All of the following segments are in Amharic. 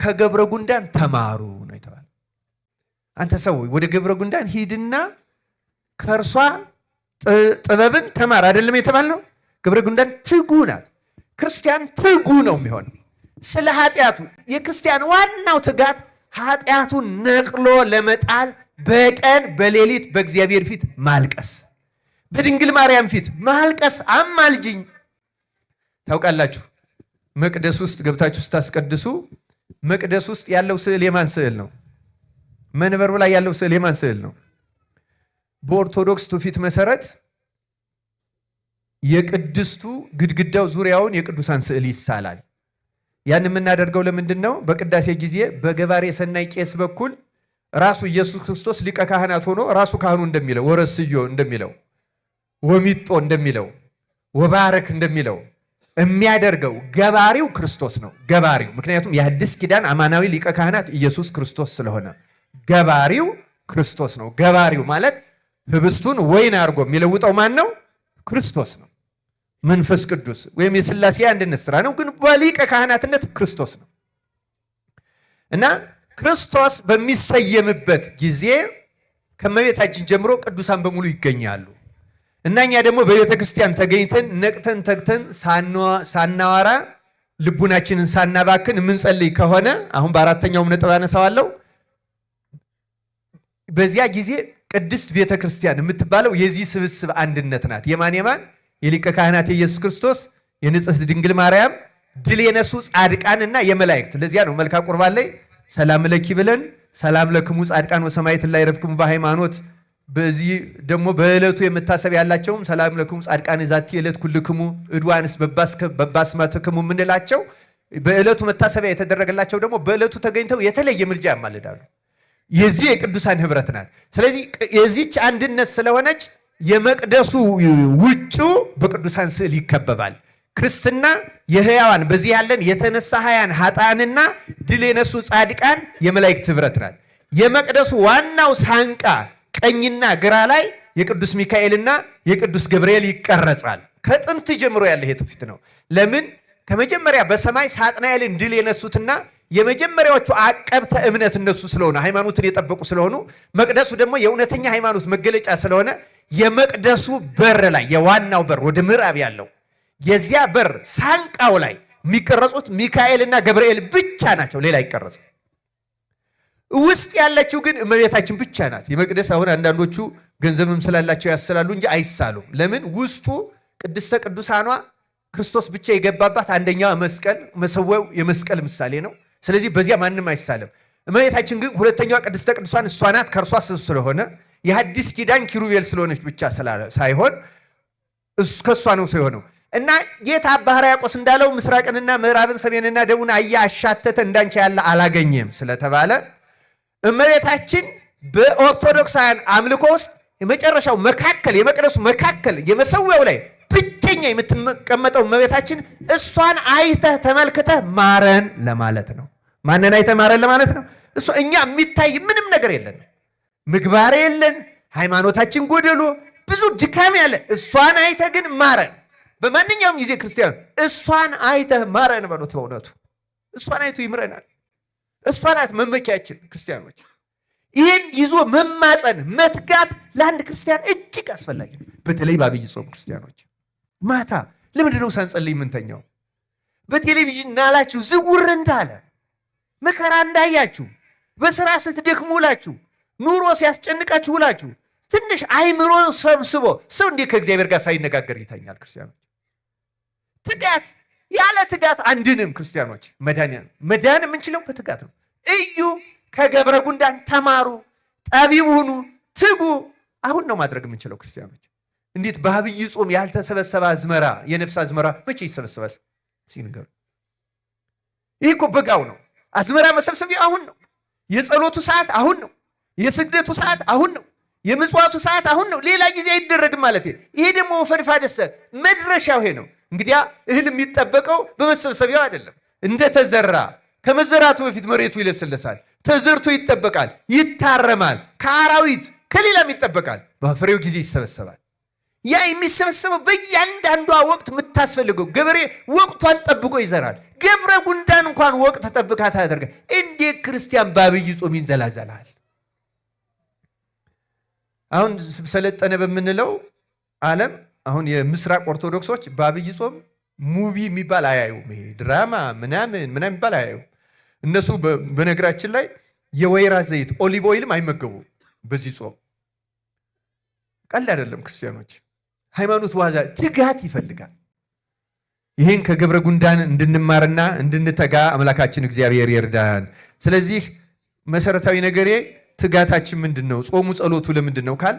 ከገብረ ጉንዳን ተማሩ ነው የተባለው። አንተ ሰው ወደ ገብረ ጉንዳን ሂድና ከርሷ ጥበብን ተማር አይደለም የተባለው? ገብረ ጉንዳን ትጉ ናት። ክርስቲያን ትጉ ነው የሚሆነው። ስለ ኃጢአቱ የክርስቲያን ዋናው ትጋት ኃጢአቱን ነቅሎ ለመጣል በቀን በሌሊት በእግዚአብሔር ፊት ማልቀስ፣ በድንግል ማርያም ፊት ማልቀስ። አማልጅኝ። ታውቃላችሁ መቅደስ ውስጥ ገብታችሁ ስታስቀድሱ መቅደስ ውስጥ ያለው ስዕል የማን ስዕል ነው? መንበሩ ላይ ያለው ስዕል የማን ስዕል ነው? በኦርቶዶክስ ትውፊት መሰረት የቅድስቱ ግድግዳው ዙሪያውን የቅዱሳን ስዕል ይሳላል። ያን የምናደርገው ለምንድን ነው? በቅዳሴ ጊዜ በገባሬ ሰናይ ቄስ በኩል ራሱ ኢየሱስ ክርስቶስ ሊቀ ካህናት ሆኖ ራሱ ካህኑ እንደሚለው ወረስዮ እንደሚለው ወሚጦ እንደሚለው ወባረክ እንደሚለው የሚያደርገው ገባሪው ክርስቶስ ነው። ገባሪው ምክንያቱም የአዲስ ኪዳን አማናዊ ሊቀ ካህናት ኢየሱስ ክርስቶስ ስለሆነ ገባሪው ክርስቶስ ነው። ገባሪው ማለት ህብስቱን ወይን አድርጎ የሚለውጠው ማን ነው? ክርስቶስ ነው። መንፈስ ቅዱስ ወይም የሥላሴ አንድነት ስራ ነው። ግን በሊቀ ካህናትነት ክርስቶስ ነው እና ክርስቶስ በሚሰየምበት ጊዜ ከመቤታችን ጀምሮ ቅዱሳን በሙሉ ይገኛሉ እና እኛ ደግሞ በቤተ ክርስቲያን ተገኝተን ነቅተን ተግተን ሳናዋራ ልቡናችንን ሳናባክን የምንጸልይ ከሆነ አሁን በአራተኛውም ነጥብ አነሳዋለሁ። በዚያ ጊዜ ቅድስት ቤተ ክርስቲያን የምትባለው የዚህ ስብስብ አንድነት ናት። የማን የማን? የሊቀ ካህናት የኢየሱስ ክርስቶስ፣ የንጽሕት ድንግል ማርያም፣ ድል የነሱ ጻድቃንና የመላእክት። ለዚያ ነው መልካ ቁርባን ላይ ሰላም ለኪ ብለን ሰላም ለክሙ ጻድቃን ወሰማዕት ላይ ረፍክሙ በሃይማኖት። በዚህ ደግሞ በዕለቱ የመታሰብ ያላቸውም ሰላም ለክሙ ጻድቃን ዛቲ ዕለት ኩልክሙ እድዋንስ በባስማትክሙ የምንላቸው በዕለቱ መታሰቢያ የተደረገላቸው ደግሞ በዕለቱ ተገኝተው የተለየ ምልጃ ያማልዳሉ። የዚህ የቅዱሳን ህብረት ናት። ስለዚህ የዚች አንድነት ስለሆነች የመቅደሱ ውጩ በቅዱሳን ስዕል ይከበባል። ክርስትና የሕያዋን በዚህ ያለን የተነሳ ሕያዋን ኃጥአንና ድል የነሱ ጻድቃን የመላእክት ህብረት ናት። የመቅደሱ ዋናው ሳንቃ ቀኝና ግራ ላይ የቅዱስ ሚካኤልና የቅዱስ ገብርኤል ይቀረጻል። ከጥንት ጀምሮ ያለ ይሄ ትውፊት ነው። ለምን? ከመጀመሪያ በሰማይ ሳጥናኤልን ድል የነሱትና የመጀመሪያዎቹ አቀብተ እምነት እነሱ ስለሆነ ሃይማኖትን የጠበቁ ስለሆኑ መቅደሱ ደግሞ የእውነተኛ ሃይማኖት መገለጫ ስለሆነ የመቅደሱ በር ላይ የዋናው በር ወደ ምዕራብ ያለው የዚያ በር ሳንቃው ላይ የሚቀረጹት ሚካኤልና ገብርኤል ብቻ ናቸው። ሌላ አይቀረጽ። ውስጥ ያለችው ግን እመቤታችን ብቻ ናት። የመቅደስ አሁን አንዳንዶቹ ገንዘብም ስላላቸው ያስላሉ እንጂ አይሳሉም። ለምን? ውስጡ ቅድስተ ቅዱሳኗ ክርስቶስ ብቻ የገባባት አንደኛው መስቀል መሰዊያው የመስቀል ምሳሌ ነው። ስለዚህ በዚያ ማንም አይሳለም። እመቤታችን ግን ሁለተኛዋ ቅድስተ ቅዱሳን እሷ ናት። ከእርሷ ስለሆነ የሐዲስ ኪዳን ኪሩቤል ስለሆነች ብቻ ሳይሆን ከእሷ ነው የሆነው እና ጌታ አባ ሕርያቆስ እንዳለው ምስራቅንና ምዕራብን ሰሜንና ደቡብን አየ አሻተተ እንዳንቺ ያለ አላገኘም ስለተባለ እመቤታችን በኦርቶዶክሳውያን አምልኮ ውስጥ የመጨረሻው መካከል የመቅደሱ መካከል የመሰዊያው ላይ ብቸኛ የምትቀመጠው እመቤታችን እሷን አይተህ ተመልክተህ ማረን ለማለት ነው። ማንን አይተህ ማረን ለማለት ነው? እሷ እኛ የሚታይ ምንም ነገር የለን፣ ምግባር የለን፣ ሃይማኖታችን ጎደሎ ብዙ ድካም ያለ እሷን አይተህ ግን ማረን። በማንኛውም ጊዜ ክርስቲያን እሷን አይተህ ማረን በሉት። በእውነቱ እሷን አይቶ ይምረናል። እሷ ናት መመኪያችን ክርስቲያኖች። ይህን ይዞ መማፀን መትጋት ለአንድ ክርስቲያን እጅግ አስፈላጊ ነው። በተለይ በአብይ ጾም ክርስቲያኖች ማታ ለምንድን ነው ሳንጸልይ የምንተኛው? በቴሌቪዥን ናላችሁ ዝውር እንዳለ መከራ እንዳያችሁ በስራ ስትደክሙ ውላችሁ ኑሮ ሲያስጨንቃችሁ ውላችሁ ትንሽ አይምሮን ሰብስቦ ሰው እንዴ ከእግዚአብሔር ጋር ሳይነጋገር ይተኛል? ክርስቲያኖች ትጋት ያለ ትጋት አንድንም ክርስቲያኖች መዳን የምንችለው በትጋት ነው። እዩ ከገብረ ጉንዳን ተማሩ፣ ጠቢብ ሁኑ፣ ትጉ። አሁን ነው ማድረግ የምንችለው ክርስቲያኖች። እንዴት በአብይ ጾም ያልተሰበሰበ አዝመራ የነፍስ አዝመራ መቼ ይሰበሰባል? ሲንገሩ ይህ እኮ በጋው ነው። አዝመራ መሰብሰብ አሁን ነው። የጸሎቱ ሰዓት አሁን ነው። የስግደቱ ሰዓት አሁን ነው። የምጽዋቱ ሰዓት አሁን ነው። ሌላ ጊዜ አይደረግም ማለት ይሄ ደግሞ ፈድፋደሰ መድረሻው ይሄ ነው። እንግዲያ እህል የሚጠበቀው በመሰብሰቢያው አይደለም። እንደተዘራ ከመዘራቱ በፊት መሬቱ ይለሰለሳል፣ ተዘርቶ ይጠበቃል፣ ይታረማል፣ ከአራዊት ከሌላም ይጠበቃል። በፍሬው ጊዜ ይሰበሰባል። ያ የሚሰበሰበው በእያንዳንዷ ወቅት የምታስፈልገው ገበሬ ወቅቷን ጠብቆ ይዘራል። ገብረ ጉንዳን እንኳን ወቅት ጠብቃ ታደርጋል። እንዴት ክርስቲያን በአብይ ጾም ይንዘላዘላል? አሁን ሰለጠነ በምንለው ዓለም አሁን የምስራቅ ኦርቶዶክሶች በአብይ ጾም ሙቪ የሚባል አያዩም። ይሄ ድራማ ምናምን የሚባል አያዩም። እነሱ በነገራችን ላይ የወይራ ዘይት ኦሊቭ ኦይልም አይመገቡም በዚህ ጾም። ቀልድ አይደለም ክርስቲያኖች። ሃይማኖት ዋዛ ትጋት ይፈልጋል። ይህን ከገብረ ጉንዳን እንድንማርና እንድንተጋ አምላካችን እግዚአብሔር ይርዳን። ስለዚህ መሰረታዊ ነገሬ ትጋታችን ምንድን ነው? ጾሙ ጸሎቱ ለምንድን ነው ካል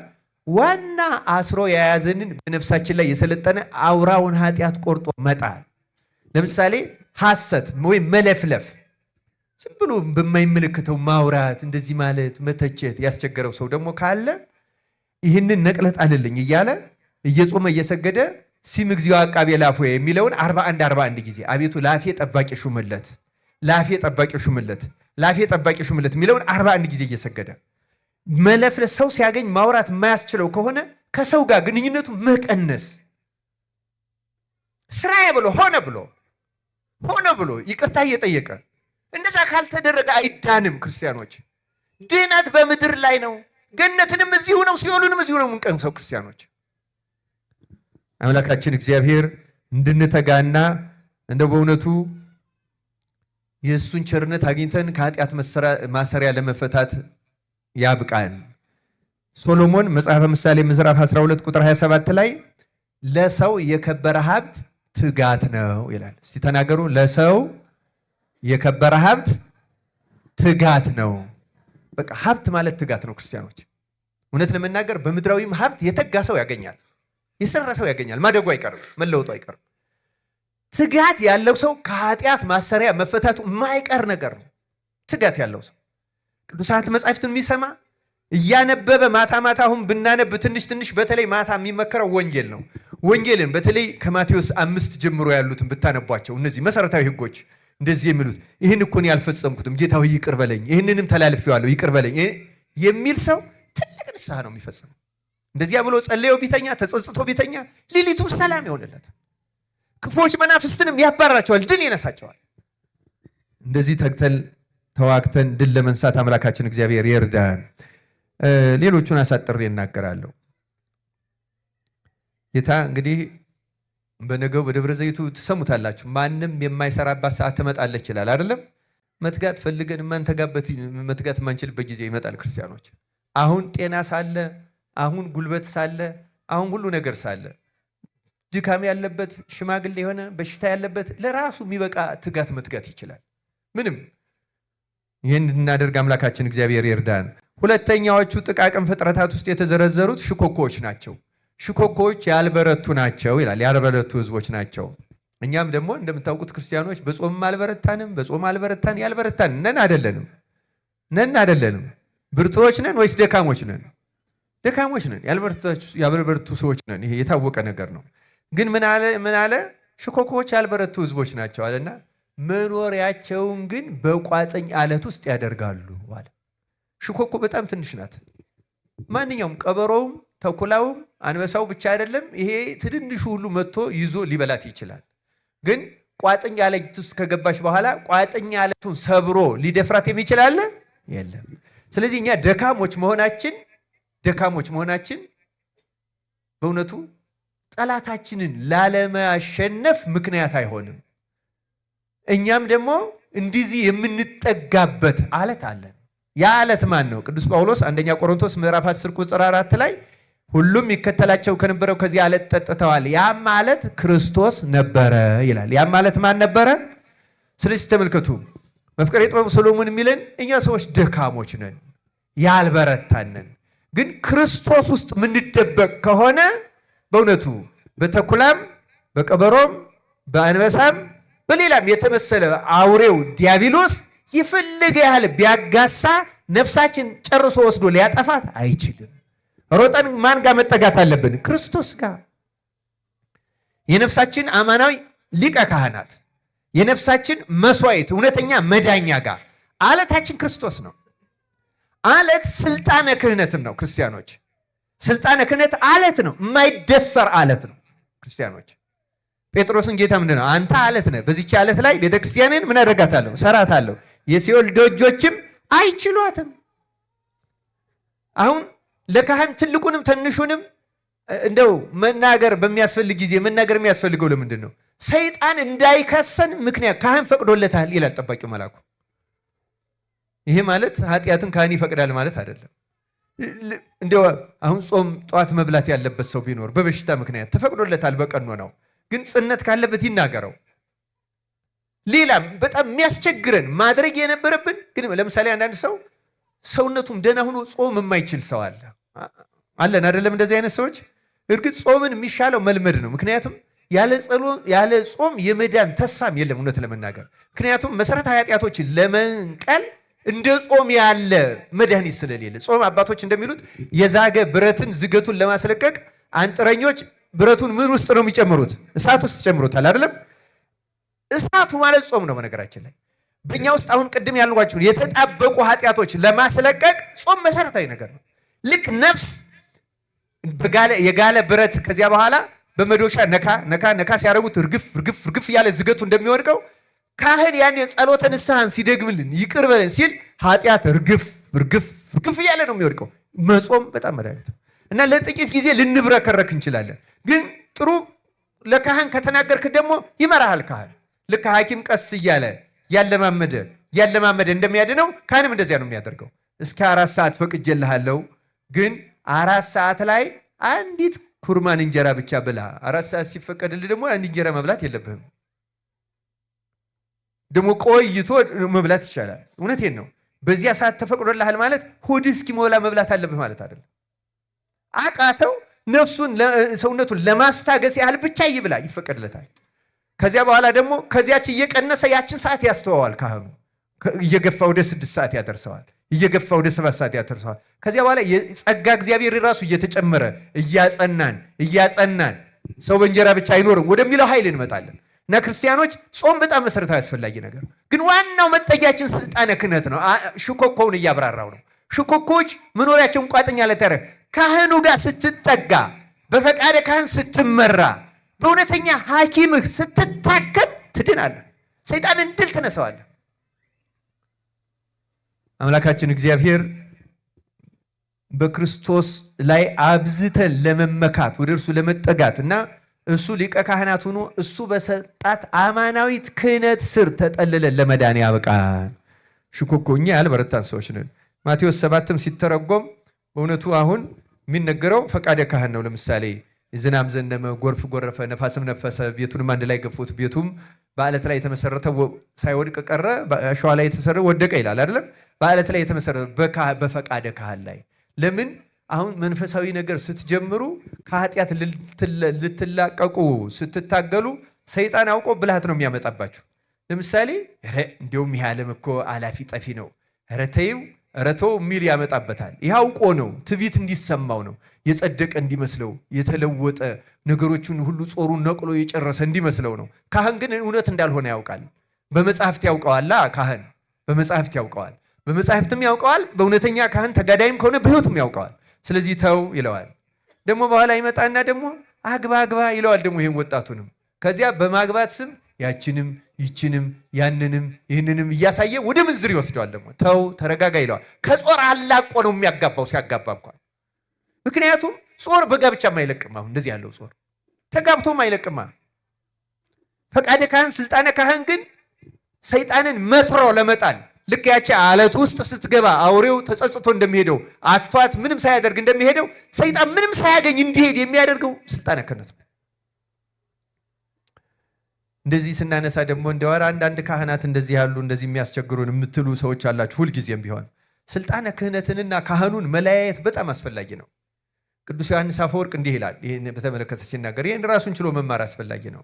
ዋና አስሮ የያዘንን በነፍሳችን ላይ የሰለጠነ አውራውን ኃጢአት ቆርጦ መጣል። ለምሳሌ ሐሰት ወይም መለፍለፍ፣ ዝም ብሎ በማይመለከተው ማውራት፣ እንደዚህ ማለት መተቸት ያስቸገረው ሰው ደግሞ ካለ ይህንን ነቅለጥ አልልኝ እያለ እየጾመ እየሰገደ ሲም እግዚኦ አቃቤ ላፎ የሚለውን 41 ጊዜ አቤቱ ላፌ ጠባቂ ሹምለት፣ ላፌ ጠባቂ ሹምለት፣ ላፌ ጠባቂ ሹምለት የሚለውን 41 ጊዜ እየሰገደ መለፍለስ። ሰው ሲያገኝ ማውራት የማያስችለው ከሆነ ከሰው ጋር ግንኙነቱ መቀነስ፣ ስራዬ ብሎ ሆነ ብሎ ይቅርታ እየጠየቀ እንደዛ ካልተደረገ አይዳንም። ክርስቲያኖች ድህነት በምድር ላይ ነው። ገነትንም እዚሁ ነው፣ ሲኦሉንም እዚሁ ነው የምንቀምሰው ክርስቲያኖች። አምላካችን እግዚአብሔር እንድንተጋና እንደ በእውነቱ የእሱን ቸርነት አግኝተን ከኃጢአት ማሰሪያ ለመፈታት ያብቃን። ሶሎሞን መጽሐፈ ምሳሌ ምዕራፍ 12 ቁጥር 27 ላይ ለሰው የከበረ ሀብት ትጋት ነው ይላል። እስቲ ተናገሩ። ለሰው የከበረ ሀብት ትጋት ነው። በቃ ሀብት ማለት ትጋት ነው ክርስቲያኖች። እውነት ለመናገር በምድራዊም ሀብት የተጋ ሰው ያገኛል፣ የሰራ ሰው ያገኛል። ማደጉ አይቀርም፣ መለወጡ አይቀርም። ትጋት ያለው ሰው ከኃጢአት ማሰሪያ መፈታቱ የማይቀር ነገር ነው። ትጋት ያለው ሰው ቅዱሳት መጻሕፍትን የሚሰማ እያነበበ ማታ አሁን ብናነብ ትንሽ በተለይ ማታ የሚመከረው ወንጌል ነው። ወንጌልን በተለይ ከማቴዎስ 5 ጀምሮ ያሉትን ብታነቧቸው እነዚህ መሰረታዊ ሕጎች እንደዚህ የሚሉት ይህን እኮ እኔ ያልፈጸምኩትም ጌታ ሆይ ይቅር በለኝ፣ ይህንንም ተላልፌዋለሁ ይቅር በለኝ የሚል ሰው ትልቅ ንስሐ ነው የሚፈጽመው። እንደዚያ ብሎ ጸልዮ ቢተኛ ተጸጽቶ ቢተኛ ሌሊቱም ሰላም ይሆንለታል። ክፉዎች መናፍስትንም ያባራቸዋል፣ ድል ይነሳቸዋል። እንደዚህ ተግተን ተዋግተን ድል ለመንሳት አምላካችን እግዚአብሔር ይርዳን። ሌሎቹን አሳጥሬ እናገራለሁ። ጌታ እንግዲህ በነገው በደብረ ዘይቱ ትሰሙታላችሁ። ማንም የማይሰራባት ሰዓት ትመጣለች ይላል አይደለም? መትጋት ፈልገን መትጋት የማንችልበት ጊዜ ይመጣል ክርስቲያኖች። አሁን ጤና ሳለ፣ አሁን ጉልበት ሳለ፣ አሁን ሁሉ ነገር ሳለ ድካም ያለበት ሽማግሌ የሆነ በሽታ ያለበት ለራሱ የሚበቃ ትጋት መትጋት ይችላል። ምንም ይህን እናደርግ አምላካችን እግዚአብሔር ይርዳን። ሁለተኛዎቹ ጥቃቅን ፍጥረታት ውስጥ የተዘረዘሩት ሽኮኮዎች ናቸው። ሽኮኮዎች ያልበረቱ ናቸው ይላል። ያልበረቱ ህዝቦች ናቸው። እኛም ደግሞ እንደምታውቁት ክርስቲያኖች በጾም አልበረታንም፣ በጾም አልበረታን። ያልበረታን ነን አይደለንም? ብርቱዎች ነን ወይስ ደካሞች ነን? ደካሞች ነን። ያልበረቱ ሰዎች ነን። ይሄ የታወቀ ነገር ነው። ግን ምን አለ? ሽኮኮዎች ያልበረቱ ህዝቦች ናቸው አለና መኖሪያቸውን ግን በቋጥኝ አለት ውስጥ ያደርጋሉ አለ። ሽኮኮ በጣም ትንሽ ናት። ማንኛውም ቀበሮውም ተኩላውም አንበሳው ብቻ አይደለም፣ ይሄ ትንንሹ ሁሉ መጥቶ ይዞ ሊበላት ይችላል። ግን ቋጥኝ አለት ውስጥ ከገባች በኋላ ቋጥኝ አለቱን ሰብሮ ሊደፍራት የሚችል አለ? የለም። ስለዚህ እኛ ደካሞች መሆናችን በእውነቱ ጠላታችንን ላለማሸነፍ ምክንያት አይሆንም። እኛም ደግሞ እንዲዚህ የምንጠጋበት አለት አለን። ያ አለት ማን ነው? ቅዱስ ጳውሎስ አንደኛ ቆሮንቶስ ምዕራፍ 10 ቁጥር 4 ላይ ሁሉም ይከተላቸው ከነበረው ከዚህ አለት ጠጥተዋል፣ ያም አለት ክርስቶስ ነበረ ይላል። ያም አለት ማን ነበረ? ስለዚህ ተመልከቱ፣ መፍቀሬ ጥበብ ሰሎሞን የሚለን እኛ ሰዎች ደካሞች ነን፣ ያልበረታንን። ግን ክርስቶስ ውስጥ የምንደበቅ ከሆነ በእውነቱ በተኩላም በቀበሮም በአንበሳም በሌላም የተመሰለ አውሬው ዲያብሎስ ይፈልግ ያህል ቢያጋሳ ነፍሳችን ጨርሶ ወስዶ ሊያጠፋት አይችልም። ሮጠን ማን ጋር መጠጋት አለብን? ክርስቶስ ጋር። የነፍሳችን አማናዊ ሊቀ ካህናት፣ የነፍሳችን መስዋዕት፣ እውነተኛ መዳኛ ጋር አለታችን ክርስቶስ ነው። አለት ስልጣነ ክህነትን ነው ክርስቲያኖች። ስልጣነ ክህነት አለት ነው፣ የማይደፈር አለት ነው። ክርስቲያኖች ጴጥሮስን ጌታ ምንድን ነው? አንተ አለት ነህ፣ በዚች አለት ላይ ቤተክርስቲያንን ምን አደርጋታለሁ? ሰራታለሁ፣ የሲኦል ደጆችም አይችሏትም። አሁን ለካህን ትልቁንም ትንሹንም እንደው መናገር በሚያስፈልግ ጊዜ መናገር የሚያስፈልገው ለምንድን ነው? ሰይጣን እንዳይከሰን ምክንያት ካህን ፈቅዶለታል ይላል ጠባቂው መልአኩ። ይሄ ማለት ኃጢአትን ካህን ይፈቅዳል ማለት አይደለም። እንደው አሁን ጾም ጠዋት መብላት ያለበት ሰው ቢኖር በበሽታ ምክንያት ተፈቅዶለታል በቀኖናው፣ ግን ጽነት ካለበት ይናገረው። ሌላም በጣም የሚያስቸግረን ማድረግ የነበረብን ግን ለምሳሌ አንዳንድ ሰው ሰውነቱም ደህና ሆኖ ጾም የማይችል ሰው አለን አይደለም? እንደዚህ አይነት ሰዎች እርግጥ ጾምን የሚሻለው መልመድ ነው። ምክንያቱም ያለ ጾም የመዳን ተስፋም የለም እውነት ለመናገር። ምክንያቱም መሰረታዊ ኃጢአቶችን ለመንቀል እንደ ጾም ያለ መድኃኒት ስለሌለ፣ ጾም አባቶች እንደሚሉት የዛገ ብረትን ዝገቱን ለማስለቀቅ አንጥረኞች ብረቱን ምን ውስጥ ነው የሚጨምሩት? እሳት ውስጥ ጨምሩታል አይደለም? እሳቱ ማለት ጾም ነው። በነገራችን ላይ በእኛ ውስጥ አሁን ቅድም ያልኳችሁን የተጣበቁ ኃጢአቶች ለማስለቀቅ ጾም መሰረታዊ ነገር ነው። ልክ ነፍስ የጋለ ብረት ከዚያ በኋላ በመዶሻ ነካ ነካ ነካ ሲያደርጉት እርግፍ እያለ ዝገቱ እንደሚወድቀው ካህን ያን የጸሎተ ንስሐን ሲደግምልን ይቅር በለን ሲል ኃጢአት እርግፍ እያለ ነው የሚወድቀው። መጾም በጣም መድኃኒት ነው እና ለጥቂት ጊዜ ልንብረከረክ እንችላለን። ግን ጥሩ ለካህን ከተናገርክ ደግሞ ይመራሃል ካህን። ልክ ሐኪም ቀስ እያለ ያለማመደ እንደሚያድነው ካህንም እንደዚያ ነው የሚያደርገው። እስከ 4 ሰዓት ፈቅጄልሃለሁ፣ ግን 4 ሰዓት ላይ አንዲት ኩርማን እንጀራ ብቻ ብላ። 4 ሰዓት ሲፈቀድልህ ደግሞ አንድ እንጀራ መብላት የለብህም። ደግሞ ቆይቶ መብላት ይቻላል። እውነቴን ነው። በዚያ ሰዓት ተፈቅዶልሃል ማለት ሆድ እስኪሞላ መብላት አለብህ ማለት አይደለም። አቃተው ነፍሱን ሰውነቱን ለማስታገስ ያህል ብቻ ይብላ፣ ይፈቀድለታል። ከዚያ በኋላ ደግሞ ከዚያች እየቀነሰ ያችን ሰዓት ያስተዋዋል ካህኑ። እየገፋ ወደ 6 ሰዓት ያደርሰዋል፣ እየገፋ ወደ 7 ሰዓት ያደርሰዋል። ከዚያ በኋላ የጸጋ እግዚአብሔር ራሱ እየተጨመረ እያጸናን ሰው በእንጀራ ብቻ አይኖርም ወደሚለው ኃይል እንመጣለን። እና ክርስቲያኖች ጾም በጣም መሰረታዊ አስፈላጊ ነገር፣ ግን ዋናው መጠጊያችን ስልጣነ ክህነት ነው። ሽኮኮውን እያብራራው ነው። ሽኮኮዎች መኖሪያቸውን ቋጥኛ ለተረ ካህኑ ጋር ስትጠጋ፣ በፈቃደ ካህን ስትመራ፣ በእውነተኛ ሐኪምህ ስትታከም ትድናለህ። ሰይጣንን ድል ትነሳዋለህ። አምላካችን እግዚአብሔር በክርስቶስ ላይ አብዝተን ለመመካት ወደ እርሱ ለመጠጋት እና እሱ ሊቀ ካህናት ሆኖ እሱ በሰጣት አማናዊት ክህነት ስር ተጠልለን ለመዳን ያበቃን። ሽኮኮ እኛ ያልበረታን ሰዎች ነን። ማቴዎስ 7ም ሲተረጎም በእውነቱ አሁን የሚነገረው ፈቃደ ካህን ነው። ለምሳሌ ዝናብ ዘነመ፣ ጎርፍ ጎረፈ፣ ነፋስም ነፈሰ፣ ቤቱንም አንድ ላይ ገፉት፣ ቤቱም በአለት ላይ የተመሰረተ ሳይወድቅ ቀረ፣ በአሸዋ ላይ የተሰራ ወደቀ ይላል አይደለም? በአለት ላይ የተመሰረተ በፈቃደ ካህን ላይ። ለምን አሁን መንፈሳዊ ነገር ስትጀምሩ ከኃጢአት ልትላቀቁ ስትታገሉ ሰይጣን አውቆ ብልሃት ነው የሚያመጣባችሁ። ለምሳሌ እንዲሁም ይህ ዓለም እኮ አላፊ ጠፊ ነው፣ ረተው የሚል ያመጣበታል። ይህ አውቆ ነው፣ ትዕቢት እንዲሰማው ነው፣ የጸደቀ እንዲመስለው፣ የተለወጠ ነገሮችን ሁሉ ጾሩን ነቅሎ የጨረሰ እንዲመስለው ነው። ካህን ግን እውነት እንዳልሆነ ያውቃል። በመጽሐፍት ያውቀዋላ። ካህን በመጽሐፍት ያውቀዋል፣ በመጽሐፍትም ያውቀዋል። በእውነተኛ ካህን ተጋዳይም ከሆነ በሕይወትም ያውቀዋል። ስለዚህ ተው ይለዋል። ደግሞ በኋላ ይመጣና ደግሞ አግባ ይለዋል። ደግሞ ይህም ወጣቱንም ከዚያ በማግባት ስም ያችንም ይችንም ያንንም ይህንንም እያሳየ ወደ ምንዝር ይወስደዋል። ደግሞ ተው ተረጋጋ ይለዋል። ከጾር አላቆ ነው የሚያጋባው ሲያጋባ እንኳን። ምክንያቱም ጾር በጋብቻም አይለቅም። አሁን እንደዚህ ያለው ጾር ተጋብቶም አይለቅማ። ፈቃደ ካህን ስልጣነ ካህን ግን ሰይጣንን መትሮ ለመጣል ልክ ያቺ አለት ውስጥ ስትገባ አውሬው ተጸጽቶ እንደሚሄደው አቷት ምንም ሳያደርግ እንደሚሄደው ሰይጣን ምንም ሳያገኝ እንዲሄድ የሚያደርገው ስልጣነ ክህነት ነው። እንደዚህ ስናነሳ ደግሞ እንደዋራ አንዳንድ ካህናት እንደዚህ ያሉ እንደዚህ የሚያስቸግሩን የምትሉ ሰዎች አላችሁ። ሁልጊዜም ቢሆን ስልጣነ ክህነትንና ካህኑን መለያየት በጣም አስፈላጊ ነው። ቅዱስ ዮሐንስ አፈወርቅ እንዲህ ይላል፣ ይህን በተመለከተ ሲናገር ይህን ራሱን ችሎ መማር አስፈላጊ ነው።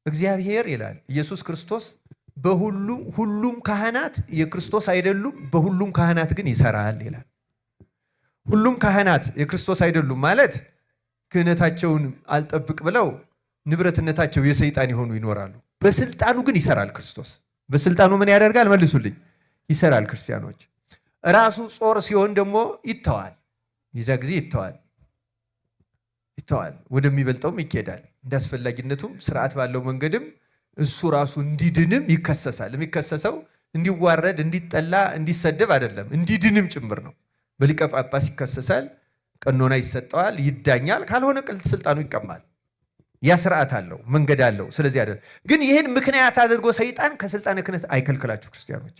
እግዚአብሔር ይላል ኢየሱስ ክርስቶስ ሁሉም ካህናት የክርስቶስ አይደሉም፣ በሁሉም ካህናት ግን ይሰራል ይላል። ሁሉም ካህናት የክርስቶስ አይደሉም ማለት ክህነታቸውን አልጠብቅ ብለው ንብረትነታቸው የሰይጣን የሆኑ ይኖራሉ። በስልጣኑ ግን ይሰራል ክርስቶስ። በስልጣኑ ምን ያደርጋል? መልሱልኝ። ይሰራል። ክርስቲያኖች ራሱ ጾር ሲሆን ደግሞ ይተዋል። የዛ ጊዜ ይተዋል ወደሚበልጠውም ይኬዳል። እንዳስፈላጊነቱም ስርዓት ባለው መንገድም እሱ ራሱ እንዲድንም ይከሰሳል። የሚከሰሰው እንዲዋረድ፣ እንዲጠላ፣ እንዲሰደብ አይደለም፣ እንዲድንም ጭምር ነው። በሊቀ ጳጳስ ይከሰሳል፣ ቀኖና ይሰጠዋል፣ ይዳኛል። ካልሆነ ስልጣኑ ይቀማል። ያ ስርዓት አለው፣ መንገድ አለው። ስለዚህ አይደለም ግን ይህን ምክንያት አድርጎ ሰይጣን ከስልጣነ ክህነት አይከልክላችሁ ክርስቲያኖች።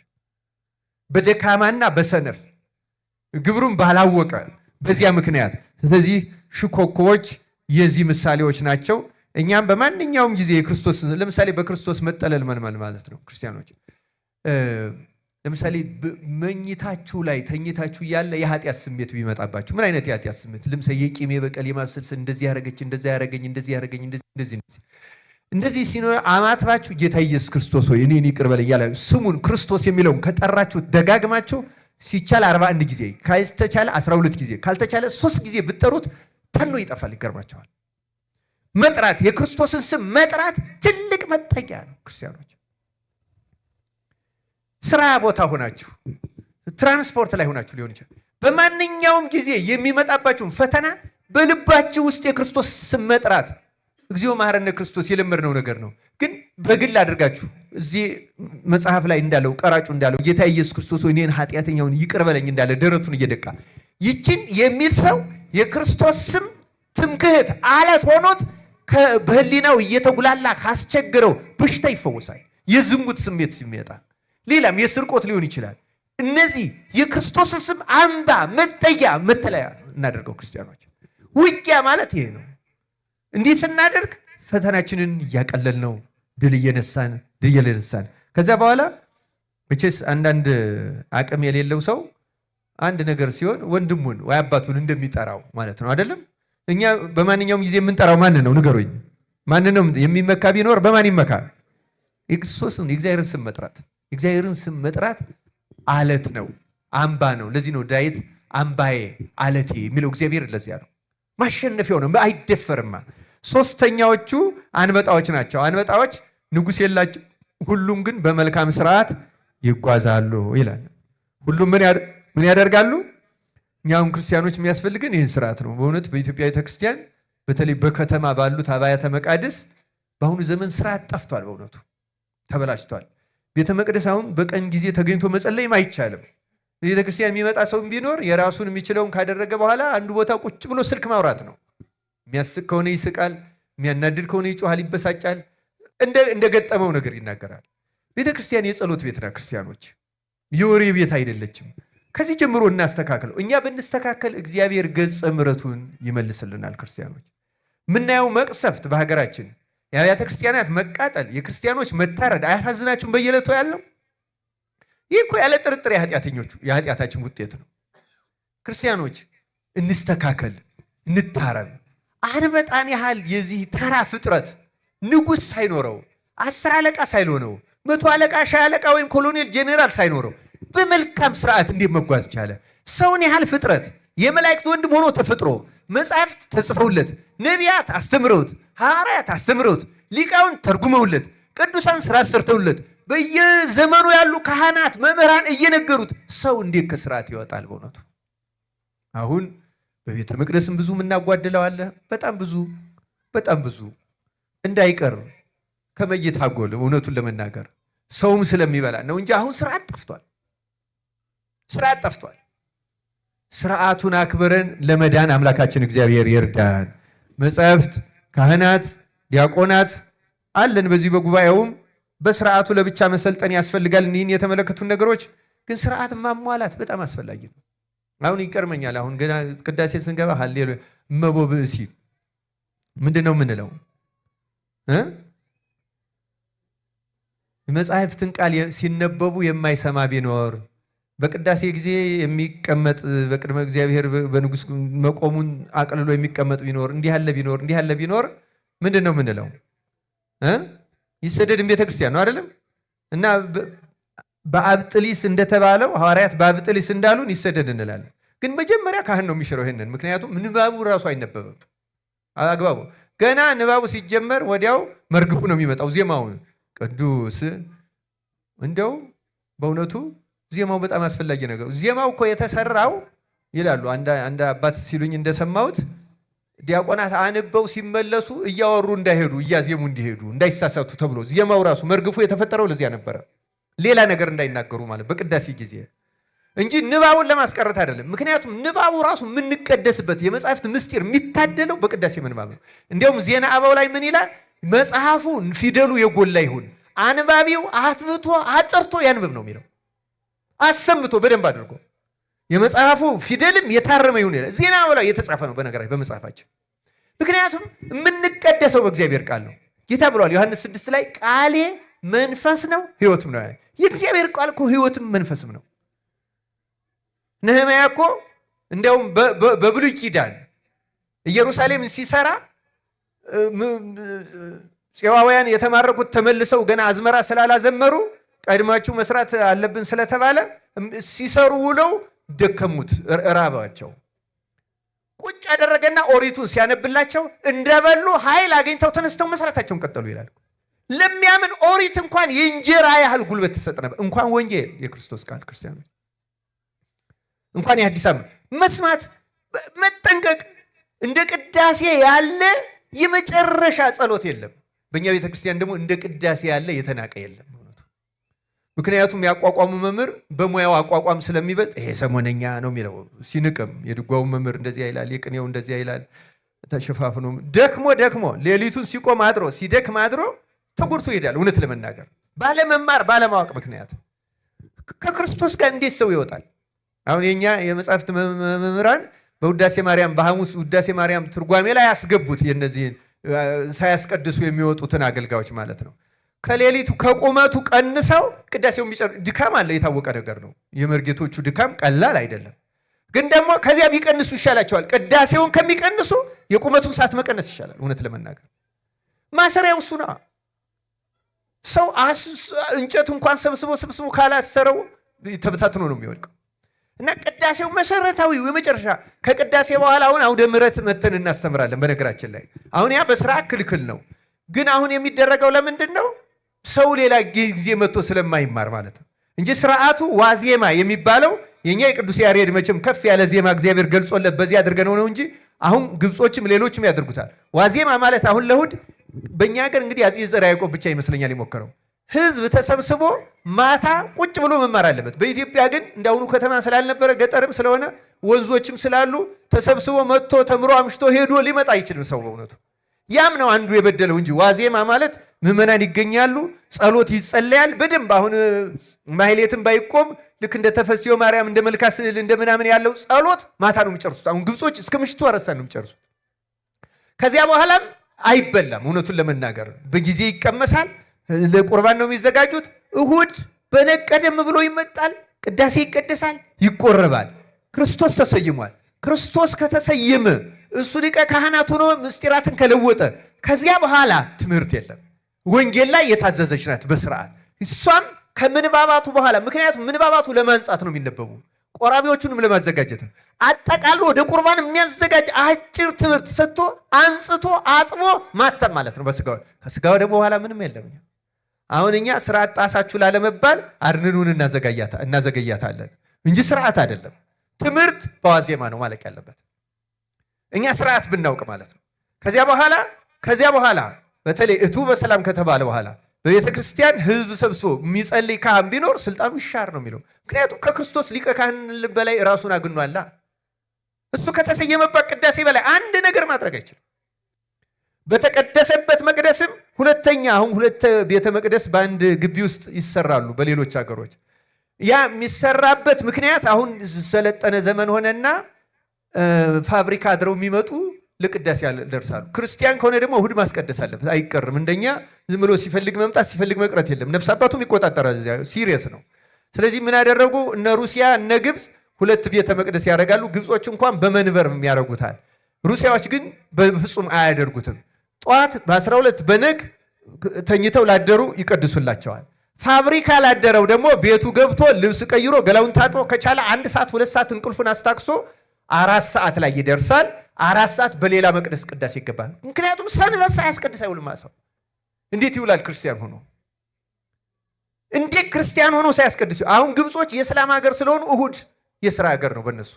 በደካማና በሰነፍ ግብሩን ባላወቀ በዚያ ምክንያት። ስለዚህ ሽኮኮዎች የዚህ ምሳሌዎች ናቸው። እኛም በማንኛውም ጊዜ የክርስቶስ ለምሳሌ በክርስቶስ መጠለል ማለት ነው ክርስቲያኖች። ለምሳሌ መኝታችሁ ላይ ተኝታችሁ ያለ የኃጢአት ስሜት ቢመጣባችሁ ምን አይነት የኃጢአት ስሜት? ለምሳሌ የቂም፣ የበቀል፣ የማብሰልሰል እንደዚህ ያረገች፣ እንደዚህ ያረገኝ፣ እንደዚህ ያረገኝ፣ እንደዚህ ሲኖር አማትባችሁ ጌታ ኢየሱስ ክርስቶስ ሆይ እኔን ይቅር በለኝ እያላችሁ ስሙን ክርስቶስ የሚለውን ከጠራችሁ ደጋግማችሁ ሲቻል 41 ጊዜ ካልተቻለ 12 ጊዜ ካልተቻለ 3 ጊዜ ብትጠሩት ተኖ ይጠፋል። ይገርማቸዋል። መጥራት የክርስቶስን ስም መጥራት ትልቅ መጠጊያ ነው ክርስቲያኖች። ስራ ቦታ ሆናችሁ ትራንስፖርት ላይ ሆናችሁ ሊሆን ይችላል። በማንኛውም ጊዜ የሚመጣባችሁን ፈተና በልባችሁ ውስጥ የክርስቶስ ስም መጥራት እግዚኦ መሐረነ ክርስቶስ የለመድነው ነገር ነው። ግን በግል አድርጋችሁ እዚህ መጽሐፍ ላይ እንዳለው ቀራጩ እንዳለው ጌታ ኢየሱስ ክርስቶስ እኔን ኃጢአተኛውን ይቅር በለኝ እንዳለ ደረቱን እየደቃ ይችን የሚል ሰው የክርስቶስ ስም ትምክህት አለት ሆኖት በህሊናው እየተጉላላ ካስቸገረው በሽታ ይፈወሳል። የዝሙት ስሜት ሲመጣ ሌላም የስርቆት ሊሆን ይችላል። እነዚህ የክርስቶስ ስም አምባ፣ መጠጊያ፣ መተለያ እናደርገው ክርስቲያኖች። ውጊያ ማለት ይሄ ነው። እንዲህ ስናደርግ ፈተናችንን እያቀለል ነው፣ ድል እየነሳን ከዛ በኋላ መቼስ አንዳንድ አቅም የሌለው ሰው አንድ ነገር ሲሆን ወንድሙን ወይ አባቱን እንደሚጠራው ማለት ነው አይደለም? እኛ በማንኛውም ጊዜ የምንጠራው ማንን ነው ንገሩኝ? ማንን ነው የሚመካ ቢኖር በማን ይመካ? የክርስቶስን የእግዚአብሔርን ስም መጥራት። የእግዚአብሔርን ስም መጥራት አለት ነው፣ አምባ ነው። ለዚህ ነው ዳዊት አምባዬ አለቴ የሚለው እግዚአብሔር ለዚያ ነው። ማሸነፊያው ነው፣ አይደፈርማ። ሶስተኛዎቹ አንበጣዎች ናቸው። አንበጣዎች ንጉሥ የላቸው፣ ሁሉም ግን በመልካም ስርዓት ይጓዛሉ ይላል። ሁሉም ምን ያደርጋሉ? እኛውን ክርስቲያኖች የሚያስፈልግን ይህን ስርዓት ነው። በእውነት በኢትዮጵያ ቤተክርስቲያን በተለይ በከተማ ባሉት አብያተ መቃድስ በአሁኑ ዘመን ስርዓት ጠፍቷል። በእውነቱ ተበላሽቷል። ቤተ መቅደስ አሁን በቀን ጊዜ ተገኝቶ መጸለይም አይቻልም። ቤተክርስቲያን የሚመጣ ሰው ቢኖር የራሱን የሚችለውን ካደረገ በኋላ አንዱ ቦታ ቁጭ ብሎ ስልክ ማውራት ነው። የሚያስቅ ከሆነ ይስቃል፣ የሚያናድድ ከሆነ ይጮሃል፣ ይበሳጫል፣ እንደገጠመው ነገር ይናገራል። ቤተክርስቲያን የጸሎት ቤት ናት። ክርስቲያኖች የወሬ ቤት አይደለችም። ከዚህ ጀምሮ እናስተካክለው። እኛ ብንስተካከል እግዚአብሔር ገጸ ምሕረቱን ይመልስልናል። ክርስቲያኖች ምናየው መቅሰፍት በሀገራችን የአብያተ ክርስቲያናት መቃጠል፣ የክርስቲያኖች መታረድ አያሳዝናችሁም? በየዕለቱ ያለው ይህ እኮ ያለ ጥርጥር የኃጢአታችን ውጤት ነው። ክርስቲያኖች እንስተካከል፣ እንታረም። አንበጣን ያህል የዚህ ተራ ፍጥረት ንጉሥ ሳይኖረው 10 አለቃ ሳይሆነው 100 አለቃ፣ 50 አለቃ ወይም ኮሎኔል ጄኔራል ሳይኖረው በመልካም ስርዓት እንዴት መጓዝ ቻለ? ሰውን ያህል ፍጥረት የመላእክት ወንድም ሆኖ ተፈጥሮ መጻሕፍት ተጽፈውለት፣ ነቢያት አስተምረውት፣ ሐዋርያት አስተምረውት፣ ሊቃውንት ተርጉመውለት፣ ቅዱሳን ስራ ሰርተውለት፣ በየዘመኑ ያሉ ካህናት መምህራን እየነገሩት ሰው እንዴት ከስርዓት ይወጣል? በእውነቱ አሁን በቤተ መቅደስም ብዙ የምናጓድለው አለ። በጣም ብዙ እንዳይቀር ከመየታጎል እውነቱን ለመናገር ሰውም ስለሚበላ ነው እንጂ አሁን ስርዓት ጠፍቷል። ስርዓቱን አክብረን ለመዳን አምላካችን እግዚአብሔር ይርዳን። መጻሕፍት፣ ካህናት፣ ዲያቆናት አለን። በዚህ በጉባኤውም በስርዓቱ ለብቻ መሰልጠን ያስፈልጋል። እኒህን የተመለከቱን ነገሮች ግን ስርዓት ማሟላት በጣም አስፈላጊ ነው። አሁን ይቀርመኛል። አሁን ገና ቅዳሴ ስንገባ ሃሌሉያ እመቦ ብእሲ ምንድን ነው የምንለው? መጻሕፍትን ቃል ሲነበቡ የማይሰማ ቢኖር፣ በቅዳሴ ጊዜ የሚቀመጥ በቅድመ እግዚአብሔር በንጉሥ መቆሙን አቅልሎ የሚቀመጥ ቢኖር፣ እንዲህ ያለ ቢኖር ምንድን ነው የምንለው? ይሰደድን ቤተክርስቲያን ነው አይደለም? እና በአብጥሊስ እንደተባለው ሐዋርያት በአብጥሊስ እንዳሉን ይሰደድ እንላለን። ግን መጀመሪያ ካህን ነው የሚሽረው ይሄንን። ምክንያቱም ንባቡ ራሱ አይነበብም አግባቡ። ገና ንባቡ ሲጀመር ወዲያው መርግፉ ነው የሚመጣው። ዜማውን ቅዱስ እንደው በእውነቱ ዜማው በጣም አስፈላጊ ነገር። ዜማው እኮ የተሰራው ይላሉ። አንድ አባት ሲሉኝ እንደሰማሁት ዲያቆናት አንበው ሲመለሱ እያወሩ እንዳይሄዱ እያዜሙ እንዲሄዱ እንዳይሳሳቱ ተብሎ ዜማው ራሱ መርግፉ የተፈጠረው ለዚያ ነበረ። ሌላ ነገር እንዳይናገሩ ማለት በቅዳሴ ጊዜ እንጂ ንባቡን ለማስቀረት አይደለም። ምክንያቱም ንባቡ ራሱ የምንቀደስበት የመጽሐፍት ምስጢር የሚታደለው በቅዳሴ ምንባብ ነው። እንዲያውም ዜና አበው ላይ ምን ይላል? መጽሐፉ ፊደሉ የጎላ ይሁን፣ አንባቢው አትብቶ አጥርቶ ያንብብ ነው የሚለው። አሰምቶ በደንብ አድርጎ የመጽሐፉ ፊደልም የታረመ ይሁን ይላል። ዜና አበው ላይ የተጻፈ ነው በነገራችን በመጽሐፋችን። ምክንያቱም የምንቀደሰው በእግዚአብሔር ቃል ነው። ጌታ ብሏል ዮሐንስ 6 ላይ ቃሌ መንፈስ ነው ሕይወትም ነው። የእግዚአብሔር ቃል እኮ ሕይወትም መንፈስም ነው። ነህምያ እኮ እንዲያውም በብሉይ ኪዳን ኢየሩሳሌም ሲሰራ ፄዋውያን የተማረኩት ተመልሰው ገና አዝመራ ስላላዘመሩ ቀድማችሁ መስራት አለብን ስለተባለ ሲሰሩ ውለው ደከሙት፣ ራባቸው። ቁጭ አደረገና ኦሪቱን ሲያነብላቸው እንደበሉ ኃይል አግኝተው ተነስተው መስራታቸውን ቀጠሉ ይላል። ለሚያምን ኦሪት እንኳን የእንጀራ ያህል ጉልበት ትሰጥ ነበር። እንኳን ወንጌል የክርስቶስ ቃል ክርስቲያኖች እንኳን የአዲስ ዓመት መስማት መጠንቀቅ። እንደ ቅዳሴ ያለ የመጨረሻ ጸሎት የለም። በእኛ ቤተክርስቲያን ደግሞ እንደ ቅዳሴ ያለ የተናቀ የለም እውነቱ። ምክንያቱም ያቋቋሙ መምህር በሙያው አቋቋም ስለሚበልጥ ይሄ ሰሞነኛ ነው የሚለው ሲንቅም፣ የድጓው መምህር እንደዚህ ይላል፣ የቅኔው እንደዚህ ይላል። ተሸፋፍኖ ደክሞ ሌሊቱን ሲቆም አድሮ ሲደክም አድሮ ተጎድቶ ይሄዳል። እውነት ለመናገር ባለመማር ባለማወቅ ምክንያት ከክርስቶስ ጋር እንዴት ሰው ይወጣል? አሁን የኛ የመጻሕፍት መምህራን በውዳሴ ማርያም በሐሙስ ውዳሴ ማርያም ትርጓሜ ላይ ያስገቡት የነዚህን ሳያስቀድሱ የሚወጡትን አገልጋዮች ማለት ነው። ከሌሊቱ ከቁመቱ ቀንሰው ቅዳሴው ድካም አለ፣ የታወቀ ነገር ነው። የመርጌቶቹ ድካም ቀላል አይደለም። ግን ደግሞ ከዚያ ቢቀንሱ ይሻላቸዋል። ቅዳሴውን ከሚቀንሱ የቁመቱን ሰዓት መቀነስ ይሻላል። እውነት ለመናገር ማሰሪያው እሱ ነው። ሰው እንጨት እንኳን ሰብስቦ ካላሰረው ተበታትኖ ነው የሚወድቀው። እና ቅዳሴው መሰረታዊው የመጨረሻ ከቅዳሴ በኋላ አሁን አውደ ምሕረት መተን እናስተምራለን። በነገራችን ላይ አሁን ያ በስራ ክልክል ነው። ግን አሁን የሚደረገው ለምንድን ነው? ሰው ሌላ ጊዜ መጥቶ ስለማይማር ማለት ነው እንጂ ስርዓቱ ዋዜማ የሚባለው የኛ የቅዱስ ያሬድ መቼም ከፍ ያለ ዜማ እግዚአብሔር ገልጾለት በዚህ አድርገነው ነው እንጂ አሁን ግብጾችም ሌሎችም ያደርጉታል። ዋዜማ ማለት አሁን ለእሑድ በእኛ ሀገር እንግዲህ አፄ ዘርዓ ያዕቆብ ብቻ ይመስለኛል የሞከረው። ህዝብ ተሰብስቦ ማታ ቁጭ ብሎ መማር አለበት። በኢትዮጵያ ግን እንዳሁኑ ከተማ ስላልነበረ ገጠርም ስለሆነ ወንዞችም ስላሉ ተሰብስቦ መጥቶ ተምሮ አምሽቶ ሄዶ ሊመጣ አይችልም ሰው በእውነቱ። ያም ነው አንዱ የበደለው እንጂ ዋዜማ ማለት ምዕመናን ይገኛሉ፣ ጸሎት ይጸለያል በደንብ። አሁን ማህሌትም ባይቆም ልክ እንደ ተፈስዮ ማርያም እንደ መልካ ስዕል እንደ ምናምን ያለው ጸሎት ማታ ነው የሚጨርሱት። አሁን ግብጾች እስከ ምሽቱ አረሳ ነው የሚጨርሱት። ከዚያ በኋላም አይበላም። እውነቱን ለመናገር በጊዜ ይቀመሳል። ለቁርባን ነው የሚዘጋጁት። እሁድ በነቀደም ብሎ ይመጣል፣ ቅዳሴ ይቀደሳል፣ ይቆረባል። ክርስቶስ ተሰይሟል። ክርስቶስ ከተሰየመ እሱ ሊቀ ካህናት ሆኖ ምስጢራትን ከለወጠ ከዚያ በኋላ ትምህርት የለም። ወንጌል ላይ የታዘዘች ናት በስርዓት እሷም ከምንባባቱ በኋላ። ምክንያቱም ምንባባቱ ለማንጻት ነው የሚነበቡ፣ ቆራቢዎቹንም ለማዘጋጀት ነው። አጠቃሎ ወደ ቁርባን የሚያዘጋጅ አጭር ትምህርት ሰጥቶ አንጽቶ አጥቦ ማተም ማለት ነው በስጋው። ከስጋው ደግሞ በኋላ ምንም የለም። አሁን እኛ ስርዓት ጣሳችሁ ላለመባል አድንኑን እናዘገያታለን እንጂ ስርዓት አይደለም። ትምህርት በዋዜማ ነው ማለቅ ያለበት፣ እኛ ስርዓት ብናውቅ ማለት ነው። ከዚያ በኋላ በተለይ እቱ በሰላም ከተባለ በኋላ በቤተ ክርስቲያን ህዝብ ሰብስቦ የሚጸልይ ካህን ቢኖር ስልጣኑ ይሻር ነው የሚለው። ምክንያቱም ከክርስቶስ ሊቀ ካህን በላይ ራሱን አግኗላ። እሱ ከተሰየመበት ቅዳሴ በላይ አንድ ነገር ማድረግ አይችልም። በተቀደሰበት መቅደስም ሁለተኛ አሁን ሁለት ቤተ መቅደስ በአንድ ግቢ ውስጥ ይሰራሉ በሌሎች ሀገሮች። ያ የሚሰራበት ምክንያት አሁን ሰለጠነ ዘመን ሆነና ፋብሪካ አድረው የሚመጡ ለቅዳሴ ያደርሳሉ። ክርስቲያን ከሆነ ደግሞ እሁድ ማስቀደስ አለበት፣ አይቀርም። እንደኛ ዝም ብሎ ሲፈልግ መምጣት ሲፈልግ መቅረት የለም። ነፍስ አባቱም ይቆጣጠራል። ሲሪየስ ነው። ስለዚህ ምን ያደረጉ እነ ሩሲያ እነ ግብፅ ሁለት ቤተ መቅደስ ያደርጋሉ። ግብጾች እንኳን በመንበር ያደርጉታል። ሩሲያዎች ግን በፍጹም አያደርጉትም። ጠዋት በ12 በነግ ተኝተው ላደሩ ይቀድሱላቸዋል። ፋብሪካ ላደረው ደግሞ ቤቱ ገብቶ ልብስ ቀይሮ ገላውን ታጥቦ ከቻለ 1 ሰዓት 2 ሰዓት እንቅልፉን አስታክሶ 4 ሰዓት ላይ ይደርሳል። 4 ሰዓት በሌላ መቅደስ ቅዳሴ ይገባል። ምክንያቱም ሰንበት ሳያስቀድስ አይውልም ሰው። እንዴት ይውላል ክርስቲያን ሆኖ? እንዴት ክርስቲያን ሆኖ ሳያስቀድስ? አሁን ግብጾች የእስላም ሀገር ስለሆኑ እሁድ የሥራ ሀገር ነው በእነሱ።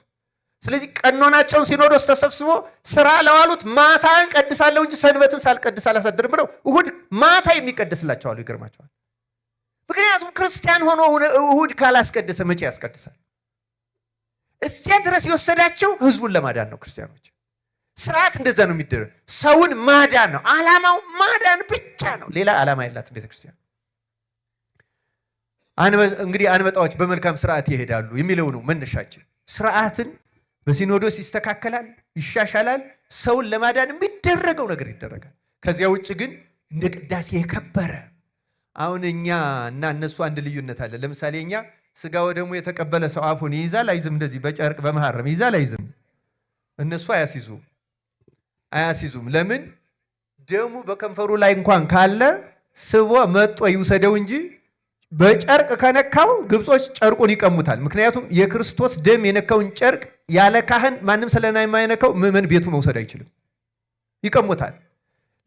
ስለዚህ ቀኖናቸውን ሲኖዶስ ተሰብስቦ ስራ ለዋሉት ማታ ቀድሳለሁ እንጂ ሰንበትን ሳልቀድስ አላሳድርም ብለው እሁድ ማታ የሚቀድስላቸው አሉ። ይገርማቸዋል። ምክንያቱም ክርስቲያን ሆኖ እሁድ ካላስቀደሰ መቼ ያስቀድሳል? እዚያ ድረስ የወሰዳቸው ህዝቡን ለማዳን ነው። ክርስቲያኖች ስርዓት እንደዛ ነው የሚደረግ። ሰውን ማዳን ነው ዓላማው፣ ማዳን ብቻ ነው። ሌላ ዓላማ የላትም ቤተክርስቲያን። እንግዲህ አንበጣዎች በመልካም ስርዓት ይሄዳሉ የሚለው ነው መነሻችን። ስርዓትን በሲኖዶስ ይስተካከላል፣ ይሻሻላል። ሰውን ለማዳን የሚደረገው ነገር ይደረጋል። ከዚያ ውጭ ግን እንደ ቅዳሴ የከበረ አሁን እኛ እና እነሱ አንድ ልዩነት አለ። ለምሳሌ እኛ ስጋ ወደሙ የተቀበለ ሰው አፉን ይይዛል አይዝም? እንደዚህ በጨርቅ በመሐረም ይይዛል አይዝም? እነሱ አያስይዙም። ለምን? ደሙ በከንፈሩ ላይ እንኳን ካለ ስቦ መጦ ይውሰደው እንጂ በጨርቅ ከነካው ግብጾች ጨርቁን ይቀሙታል። ምክንያቱም የክርስቶስ ደም የነካውን ጨርቅ ያለ ካህን ማንም ስለማይነካው ምዕመን ቤቱ መውሰድ አይችልም፣ ይቀሙታል።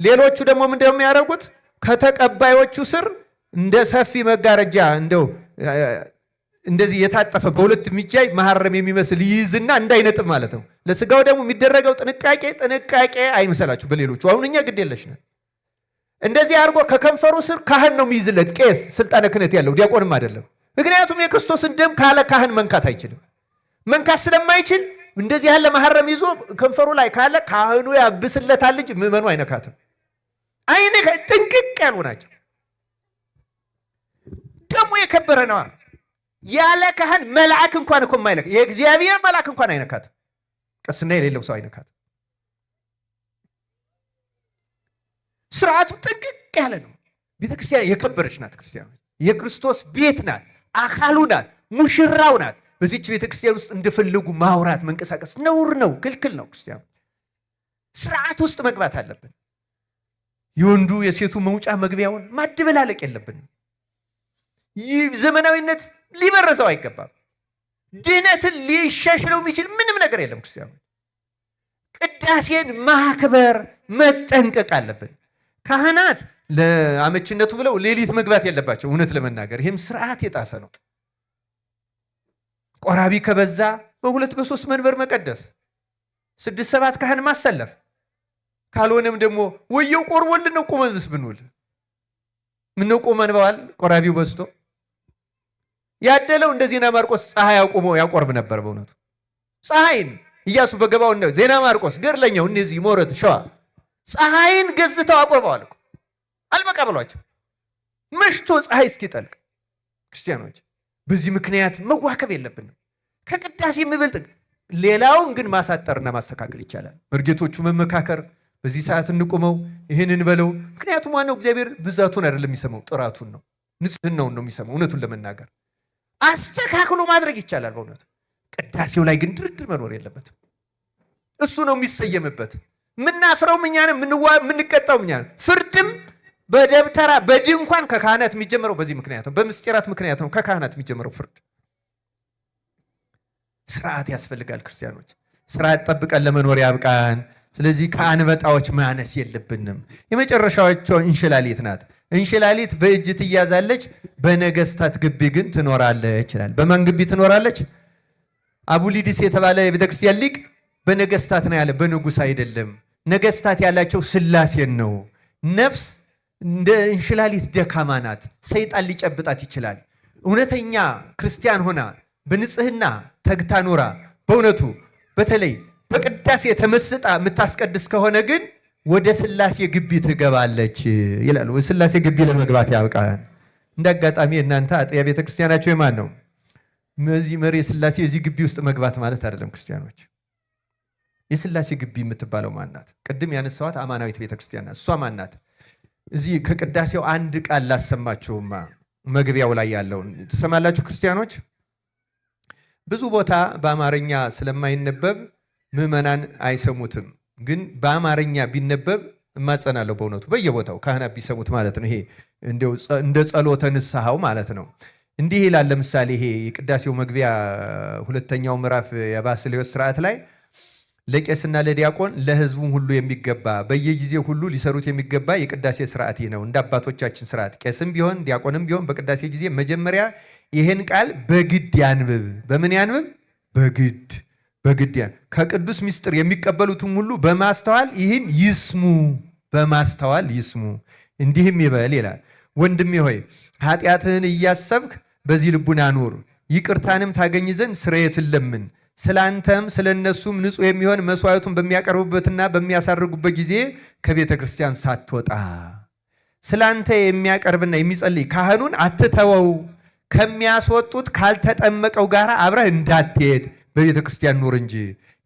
ሌሎቹ ደግሞ ምንድነው የሚያደርጉት? ከተቀባዮቹ ስር እንደ ሰፊ መጋረጃ እንደዚህ የታጠፈ በሁለት ሚጃይ መሐረም የሚመስል ይይዝና እንዳይነጥብ ማለት ነው። ለስጋው ደግሞ የሚደረገው ጥንቃቄ አይመስላችሁ በሌሎቹ። አሁን እኛ ግድ የለሽ ነን። እንደዚህ አድርጎ ከከንፈሩ ስር ካህን ነው የሚይዝለት፣ ቄስ ስልጣነ ክህነት ያለው ዲያቆንም አይደለም። ምክንያቱም የክርስቶስን ደም ካለ ካህን መንካት አይችልም። መንካት ስለማይችል እንደዚህ ያለ መሐረም ይዞ ከንፈሩ ላይ ካለ ካህኑ ያብስለታል እንጂ ምዕመኑ አይነካትም። ጥንቅቅ ያሉ ናቸው። ደሙ የከበረ ነዋ። ያለ ካህን መልአክ እንኳን እኮ የማይነካ የእግዚአብሔር መልአክ እንኳን አይነካትም። ቅስና የሌለው ሰው አይነካትም። ስርዓቱ ጥንቅቅ ያለ ነው። ቤተክርስቲያን የከበረች ናት። ክርስቲያኖች የክርስቶስ ቤት ናት፣ አካሉ ናት፣ ሙሽራው ናት። በዚች ቤተክርስቲያን ውስጥ እንደፈለጉ ማውራት መንቀሳቀስ ነውር ነው፣ ክልክል ነው። ክርስቲያኖች ስርዓት ውስጥ መግባት አለብን። የወንዱ የሴቱ መውጫ መግቢያውን ማደበላለቅ የለብንም። ይህ ዘመናዊነት ሊበረዘው አይገባም። ድህነትን ሊሻሽለው የሚችል ምንም ነገር የለም። ክርስቲያኖች ቅዳሴን ማክበር መጠንቀቅ አለብን። ካህናት ለአመችነቱ ብለው ሌሊት መግባት የለባቸው። እውነት ለመናገር ይህም ስርዓት የጣሰ ነው። ቆራቢ ከበዛ በሁለት በሶስት መንበር መቀደስ፣ 6-7 ካህን ማሰለፍ፣ ካልሆነም ደግሞ ወየው ቆርቦልን ነው ቆመንስ ብንውል ምነው ቆመን በዋል ቆራቢው በዝቶ ያደለው። እንደ ዜና ማርቆስ ፀሐይ አቁሞ ያቆርብ ነበር። በእውነቱ ፀሐይን ኢያሱ በገባው ነው። ዜና ማርቆስ ገርለኛው እነዚህ ሞረት ሸዋ ፀሐይን ገዝተው አቆርበዋል እኮ አልበቃ ብሏቸው መሽቶ ፀሐይ እስኪጠልቅ። ክርስቲያኖች በዚህ ምክንያት መዋከብ የለብንም። ከቅዳሴ የሚበልጥ ሌላውን ግን ማሳጠርና ማስተካከል ይቻላል። መርጌቶቹ መመካከር፣ በዚህ ሰዓት እንቁመው፣ ይህንን በለው። ምክንያቱም ዋናው እግዚአብሔር ብዛቱን አይደለም የሚሰማው፣ ጥራቱን ነው፣ ንጽህናውን ነው የሚሰማው። እውነቱን ለመናገር አስተካክሎ ማድረግ ይቻላል። በእውነቱ ቅዳሴው ላይ ግን ድርድር መኖር የለበትም። እሱ ነው የሚሰየምበት። ምናፍረው እኛ ነን፣ የምንቀጣው እኛ ነን። ፍርድም በደብተራ በድንኳን ከካህናት የሚጀምረው በዚህ ምክንያት ነው፣ በምስጢራት ምክንያት ነው ከካህናት የሚጀምረው ፍርድ። ስርዓት ያስፈልጋል። ክርስቲያኖች ስርዓት ጠብቀን ለመኖር ያብቃን። ስለዚህ ከአንበጣዎች ማነስ የለብንም። የመጨረሻዎቿ እንሽላሊት ናት። እንሽላሊት በእጅ ትያዛለች፣ በነገስታት ግቢ ግን ትኖራለች ይላል። በማን ግቢ ትኖራለች? አቡሊዲስ የተባለ የቤተክርስቲያን ሊቅ በነገስታት ነው ያለ፣ በንጉስ አይደለም። ነገስታት ያላቸው ስላሴን ነው። ነፍስ እንደ እንሽላሊት ደካማ ናት፣ ሰይጣን ሊጨብጣት ይችላል። እውነተኛ ክርስቲያን ሆና በንጽህና ተግታ ኖራ በእውነቱ በተለይ በቅዳሴ ተመስጣ የምታስቀድስ ከሆነ ግን ወደ ስላሴ ግቢ ትገባለች ይላል። ወደ ስላሴ ግቢ ለመግባት ያብቃን። እንደ አጋጣሚ እናንተ አጥቢያ ቤተክርስቲያናቸው የማን ነው? እዚህ መሪ ስላሴ እዚህ ግቢ ውስጥ መግባት ማለት አይደለም። ክርስቲያኖች የስላሴ ግቢ የምትባለው ማናት? ቅድም ያነሳዋት አማናዊት ቤተክርስቲያን ናት። እሷ ማናት? እዚህ ከቅዳሴው አንድ ቃል ላሰማችሁማ፣ መግቢያው ላይ ያለውን ትሰማላችሁ ክርስቲያኖች። ብዙ ቦታ በአማርኛ ስለማይነበብ ምዕመናን አይሰሙትም። ግን በአማርኛ ቢነበብ እማጸናለሁ በእውነቱ በየቦታው ካህናት ቢሰሙት ማለት ነው። ይሄ እንደ ጸሎተ ንስሐው ማለት ነው። እንዲህ ይላል። ለምሳሌ ይሄ የቅዳሴው መግቢያ ሁለተኛው ምዕራፍ የባስልዮስ ስርዓት ላይ ለቄስና ለዲያቆን ለሕዝቡም ሁሉ የሚገባ በየጊዜው ሁሉ ሊሰሩት የሚገባ የቅዳሴ ስርዓት ይህ ነው። እንደ አባቶቻችን ስርዓት ቄስም ቢሆን ዲያቆንም ቢሆን በቅዳሴ ጊዜ መጀመሪያ ይህን ቃል በግድ ያንብብ። በምን ያንብብ? በግድ በግድ ከቅዱስ ምስጢር የሚቀበሉትም ሁሉ በማስተዋል ይህን ይስሙ፣ በማስተዋል ይስሙ። እንዲህም ይበል ይላል፣ ወንድሜ ሆይ ኃጢአትህን እያሰብክ በዚህ ልቡና ኑር፣ ይቅርታንም ታገኝ ዘንድ ስርየትን ለምን። ስለ አንተም ስለ እነሱም ንጹሕ የሚሆን መስዋዕቱን በሚያቀርቡበትና በሚያሳርጉበት ጊዜ ከቤተ ክርስቲያን ሳትወጣ ስለ አንተ የሚያቀርብና የሚጸልይ ካህኑን አትተወው። ከሚያስወጡት ካልተጠመቀው ጋር አብረህ እንዳትሄድ በቤተ ክርስቲያን ኑር እንጂ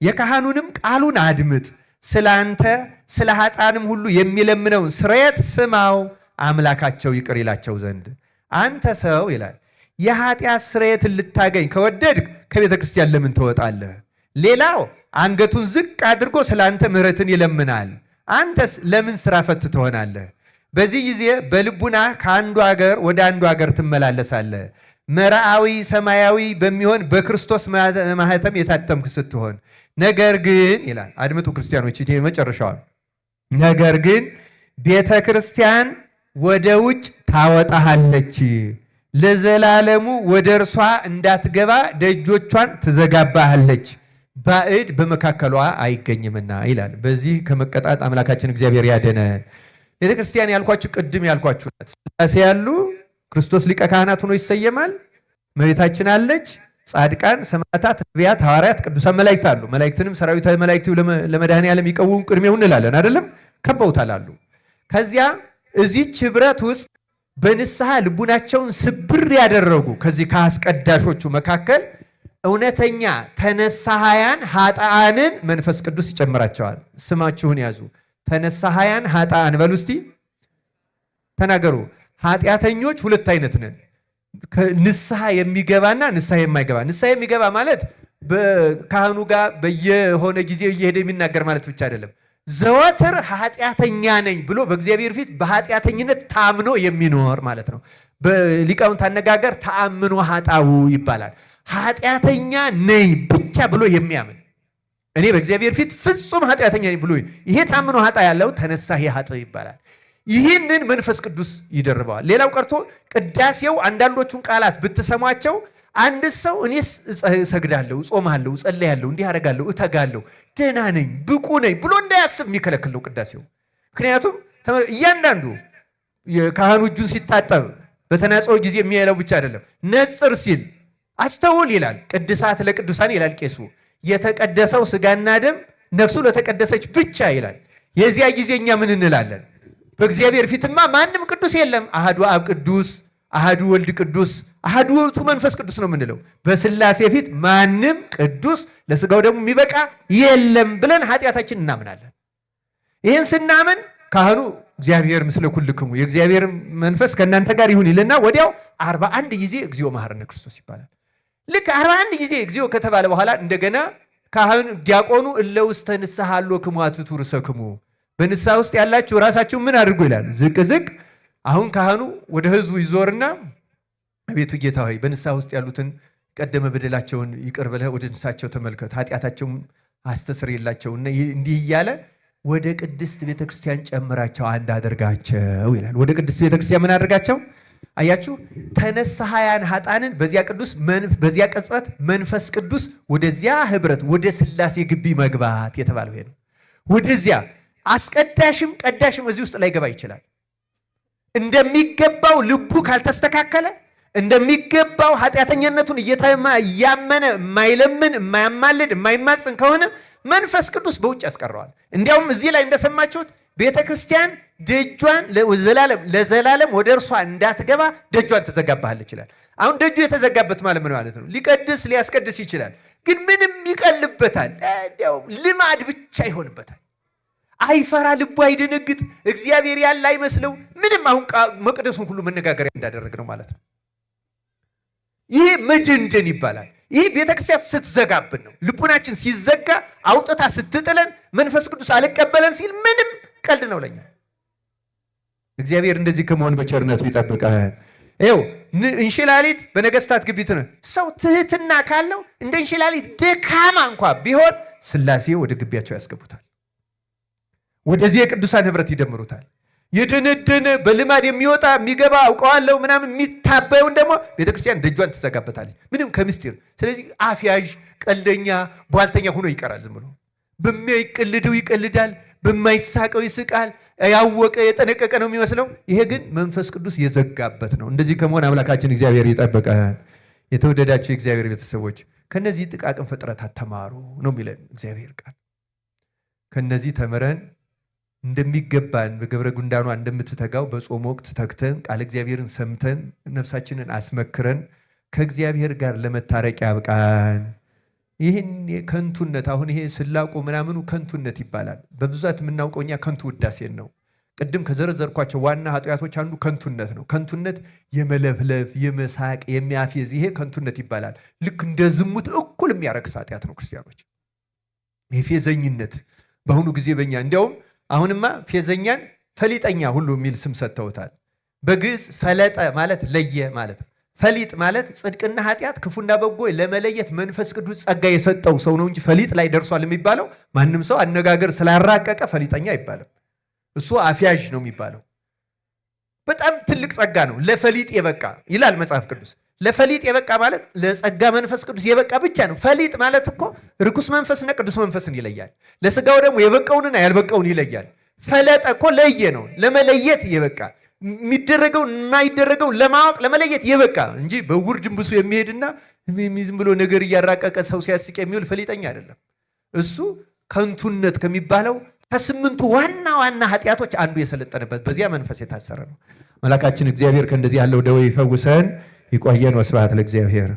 የካህኑንም ቃሉን አድምጥ። ስለ አንተ ስለ ኃጥአንም ሁሉ የሚለምነውን ስርየት ስማው፣ አምላካቸው ይቅር ይላቸው ዘንድ። አንተ ሰው ይላል የኃጢአት ስርየትን ልታገኝ ከወደድክ ከቤተ ክርስቲያን ለምን ትወጣለህ? ሌላው አንገቱን ዝቅ አድርጎ ስለ አንተ ምሕረትን ይለምናል። አንተስ ለምን ስራ ፈት ትሆናለህ? በዚህ ጊዜ በልቡና ከአንዱ ሀገር ወደ አንዱ ሀገር ትመላለሳለህ። መርዓዊ ሰማያዊ በሚሆን በክርስቶስ ማህተም የታተምክ ስትሆን፣ ነገር ግን ይላል አድምጡ ክርስቲያኖች፣ ይሄ መጨረሻው። ነገር ግን ቤተ ክርስቲያን ወደ ውጭ ታወጣሃለች፣ ለዘላለሙ ወደ እርሷ እንዳትገባ ደጆቿን ትዘጋባሃለች፣ ባዕድ በመካከሏ አይገኝምና ይላል። በዚህ ከመቀጣት አምላካችን እግዚአብሔር ያደነን። ቤተ ክርስቲያን ያልኳችሁ ቅድም ያልኳችሁ ናት። ሥላሴ ያሉ ክርስቶስ ሊቀ ካህናት ሆኖ ይሰየማል። እመቤታችን አለች። ጻድቃን፣ ሰማዕታት፣ ነቢያት፣ ሐዋርያት፣ ቅዱሳን መላእክት አሉ። መላእክትንም ሰራዊተ መላእክቱ ለመድኃኔዓለም ይቀውም ቅድሜው እንላለን አይደለም? ከበውታል አሉ። ከዚያ እዚህች ኅብረት ውስጥ በንስሐ ልቡናቸውን ስብር ያደረጉ ከዚህ ከአስቀዳሾቹ መካከል እውነተኛ ተነሳሃያን ኃጥአንን መንፈስ ቅዱስ ይጨምራቸዋል። ስማችሁን ያዙ። ተነሳሃያን ኃጥአን በሉ እስቲ ተናገሩ። ኃጢአተኞች ሁለት አይነት ነን። ንስሐ የሚገባና ንስሐ የማይገባ። ንስሐ የሚገባ ማለት በካህኑ ጋር በየሆነ ጊዜ እየሄደ የሚናገር ማለት ብቻ አይደለም። ዘወትር ኃጢአተኛ ነኝ ብሎ በእግዚአብሔር ፊት በኃጢአተኝነት ታምኖ የሚኖር ማለት ነው። በሊቃውንት አነጋገር ተአምኖ ኃጣው ይባላል። ኃጢአተኛ ነኝ ብቻ ብሎ የሚያምን እኔ በእግዚአብሔር ፊት ፍጹም ኃጢአተኛ ነኝ ብሎ ይሄ ታምኖ ኃጣ ያለው ተነሳሂ ኃጥእ ይባላል። ይህንን መንፈስ ቅዱስ ይደርበዋል። ሌላው ቀርቶ ቅዳሴው አንዳንዶቹን ቃላት ብትሰሟቸው አንድ ሰው እኔስ እሰግዳለሁ፣ እጾማለሁ፣ እጸልያለሁ፣ እንዲህ አደርጋለሁ፣ እተጋለሁ፣ ደህና ነኝ፣ ብቁ ነኝ ብሎ እንዳያስብ የሚከለክል ነው ቅዳሴው። ምክንያቱም እያንዳንዱ የካህኑ እጁን ሲታጠብ በተናጽኦ ጊዜ የሚያለው ብቻ አይደለም። ነጽር ሲል አስተውል ይላል። ቅድሳት ለቅዱሳን ይላል ቄሱ። የተቀደሰው ስጋና ደም ነፍሱ ለተቀደሰች ብቻ ይላል። የዚያ ጊዜ እኛ ምን እንላለን? በእግዚአብሔር ፊትማ ማንም ቅዱስ የለም። አሃዱ አብ ቅዱስ፣ አሃዱ ወልድ ቅዱስ፣ አሃዱ ውእቱ መንፈስ ቅዱስ ነው የምንለው። በስላሴ ፊት ማንም ቅዱስ ለስጋው ደግሞ የሚበቃ የለም ብለን ኃጢአታችን እናምናለን። ይህን ስናምን ካህኑ እግዚአብሔር ምስለ ኩልክሙ የእግዚአብሔር መንፈስ ከእናንተ ጋር ይሁን ይልና ወዲያው 41 ጊዜ እግዚኦ መሐረነ ክርስቶስ ይባላል። ልክ 41 ጊዜ እግዚኦ ከተባለ በኋላ እንደገና ካህን ዲያቆኑ እለ ውስተ ንስሐ ሀሎክሙ አትቱ ርእሰክሙ በንስሐ ውስጥ ያላችሁ ራሳችሁ ምን አድርጉ ይላል። ዝቅ ዝቅ። አሁን ካህኑ ወደ ህዝቡ ይዞርና አቤቱ ጌታ ሆይ በንስሐ ውስጥ ያሉትን ቀደመ በደላቸውን ይቅር ብለህ ወደ ንስሐቸው ተመልከት፣ ኃጢአታቸውን አስተስርይላቸውና እንዲህ እያለ ወደ ቅድስት ቤተክርስቲያን ጨምራቸው አንድ አድርጋቸው ይላል። ወደ ቅድስት ቤተክርስቲያን ምን አድርጋቸው? አያችሁ፣ ተነሳሃያን ኃጥአንን በዚያ ቅጽበት መንፈስ ቅዱስ ወደዚያ ህብረት ወደ ስላሴ ግቢ መግባት የተባለው ይሄ ነው። ወደዚያ አስቀዳሽም ቀዳሽም እዚህ ውስጥ ላይ ገባ ይችላል። እንደሚገባው ልቡ ካልተስተካከለ እንደሚገባው ኃጢአተኛነቱን እያመነ የማይለምን የማያማልድ የማይማጽን ከሆነ መንፈስ ቅዱስ በውጭ ያስቀረዋል። እንዲያውም እዚህ ላይ እንደሰማችሁት ቤተ ክርስቲያን ደጇን ለዘላለም ወደ እርሷ እንዳትገባ ደጇን ትዘጋባሃለች ይላል። አሁን ደጁ የተዘጋበት ማለት ምን ማለት ነው? ሊቀድስ ሊያስቀድስ ይችላል፣ ግን ምንም ይቀልበታል። እንዲያውም ልማድ ብቻ ይሆንበታል። አይፈራ፣ ልቡ አይደነግጥ፣ እግዚአብሔር ያለ አይመስለው ምንም። አሁን መቅደሱን ሁሉ መነጋገሪያ እንዳደረግ ነው ማለት ነው። ይሄ መደንደን ይባላል። ይህ ቤተክርስቲያን ስትዘጋብን ነው። ልቡናችን ሲዘጋ አውጥታ ስትጥለን መንፈስ ቅዱስ አልቀበለን ሲል ምንም ቀልድ ነው ለኛ። እግዚአብሔር እንደዚህ ከመሆን በቸርነቱ ይጠብቃል። ይኸው እንሽላሊት በነገስታት ግቢት ነው። ሰው ትህትና ካለው እንደ እንሽላሊት ደካማ እንኳ ቢሆን ስላሴ ወደ ግቢያቸው ያስገቡታል። ወደዚህ የቅዱሳን ህብረት ይደምሩታል። የደነደነ በልማድ የሚወጣ የሚገባ አውቀዋለሁ ምናምን የሚታበየውን ደግሞ ቤተክርስቲያን ደጇን ትዘጋበታለች፣ ምንም ከምስጢር። ስለዚህ አፍያዥ፣ ቀልደኛ፣ ቧልተኛ ሆኖ ይቀራል። ዝም ብሎ በሚያይቀልደው ይቀልዳል፣ በማይሳቀው ይስቃል። ያወቀ የጠነቀቀ ነው የሚመስለው። ይሄ ግን መንፈስ ቅዱስ የዘጋበት ነው። እንደዚህ ከመሆን አምላካችን እግዚአብሔር ይጠብቀን። የተወደዳችሁ የእግዚአብሔር ቤተሰቦች ከነዚህ ጥቃቅን ፍጥረታት ተማሩ ነው የሚለን እግዚአብሔር ቃል። ከነዚህ ተምረን እንደሚገባን በገብረ ጉንዳኗ እንደምትተጋው በጾም ወቅት ተግተን ቃል እግዚአብሔርን ሰምተን ነፍሳችንን አስመክረን ከእግዚአብሔር ጋር ለመታረቅ ያብቃን። ይህን ከንቱነት አሁን ይሄ ስላቁ ምናምኑ ከንቱነት ይባላል። በብዛት የምናውቀው እኛ ከንቱ ውዳሴን ነው። ቅድም ከዘረዘርኳቸው ዋና ኃጢአቶች አንዱ ከንቱነት ነው። ከንቱነት የመለፍለፍ፣ የመሳቅ፣ የሚያፌዝ ይሄ ከንቱነት ይባላል። ልክ እንደ ዝሙት እኩል የሚያረክስ ኃጢአት ነው። ክርስቲያኖች የፌዘኝነት በአሁኑ ጊዜ በእኛ እንዲያውም አሁንማ ፌዘኛን ፈሊጠኛ ሁሉ የሚል ስም ሰጥተውታል። በግዕዝ ፈለጠ ማለት ለየ ማለት ነው። ፈሊጥ ማለት ጽድቅና ኃጢአት ክፉና በጎ ለመለየት መንፈስ ቅዱስ ጸጋ የሰጠው ሰው ነው እንጂ ፈሊጥ ላይ ደርሷል የሚባለው ማንም ሰው አነጋገር ስላራቀቀ ፈሊጠኛ አይባልም። እሱ አፍያዥ ነው የሚባለው። በጣም ትልቅ ጸጋ ነው ለፈሊጥ የበቃ ይላል መጽሐፍ ቅዱስ። ለፈሊጥ የበቃ ማለት ለጸጋ መንፈስ ቅዱስ የበቃ ብቻ ነው። ፈሊጥ ማለት እኮ ርኩስ መንፈስና ቅዱስ መንፈስን ይለያል። ለስጋው ደግሞ የበቃውንና ያልበቃውን ይለያል። ፈለጠ እኮ ለየ ነው፣ ለመለየት የበቃ የሚደረገው የማይደረገው ለማወቅ ለመለየት የበቃ እንጂ በውር ድንብሱ የሚሄድና ዝም ብሎ ነገር እያራቀቀ ሰው ሲያስቅ የሚውል ፈሊጠኛ አይደለም። እሱ ከንቱነት ከሚባለው ከስምንቱ ዋና ዋና ኃጢአቶች አንዱ የሰለጠነበት በዚያ መንፈስ የታሰረ ነው። አምላካችን እግዚአብሔር ከእንደዚህ ያለው ደዌ ይፈውሰን፣ ይቆየን። ወስብሐት ለእግዚአብሔር።